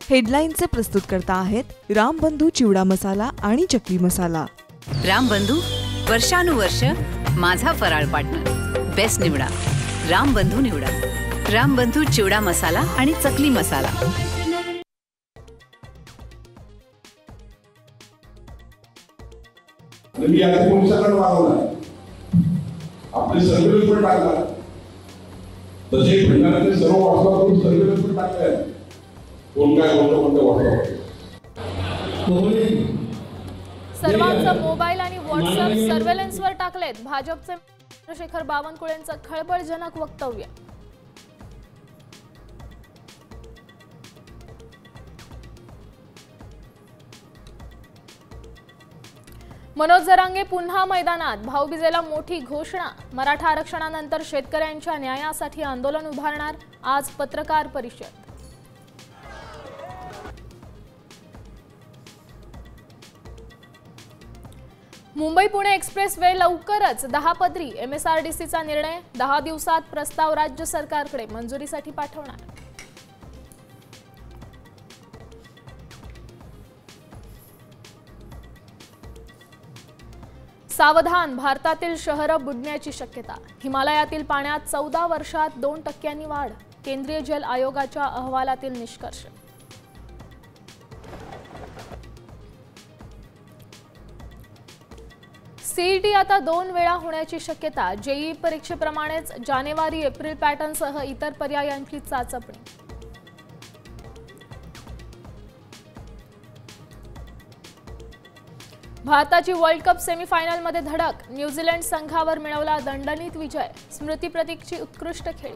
हेडलाईनचे प्रस्तुतकर्ता आहेत रामबंधू चिवडा मसाला आणि चकली मसाला। रामबंधू वर्षानुवर्ष माझा फराळ पार्टनर। बेस्ट निवडा, रामबंधू निवडा। रामबंधू चिवडा मसाला आणि चकली मसाला। मी आता पोलिसांकडे मागवला, आपले सर्व्हिलन्स पण टाकला, तसे भेटणारे सर्व वाचनातून सर्व्हिलन्स पण टाकले। कोण काय होतं कोणतं वाटतं सर्वांचा मोबाईल आणि व्हॉट्सअप सर्व्हेलन्सवर टाकलेत। भाजपचे चंद्रशेखर बावनकुळेंचं खळबळजनक वक्तव्य। मनोज जरांगे पुन्हा मैदानात, भाऊबीजेला मोठी घोषणा। मराठा आरक्षणानंतर शेतकऱ्यांच्या न्यायासाठी आंदोलन उभारणार, आज पत्रकार परिषद। मुंबई पुणे एक्सप्रेस वे लवकरच 10 पदरी, MSRDCचा निर्णय, 10 दिवसात प्रस्ताव राज्य सरकारकडे मंजुरीसाठी पाठवणार। सावधान, भारतातील शहरं बुडण्याची शक्यता। हिमालयातील पाण्यात 14 वर्षात 2% वाढ, केंद्रीय जल आयोगाच्या अहवालातील निष्कर्ष। CET आता 2 वेळा होण्याची शक्यता। JEE परीक्षेप्रमाणेच जानेवारी-एप्रिल पॅटर्नसह इतर पर्यायांची चाचपणी। भारताची वर्ल्ड कप सेमीफायनलमध्ये धडक, न्यूझीलंड संघावर मिळवला दणदणीत विजय। स्मृती प्रतीकची उत्कृष्ट खेळी।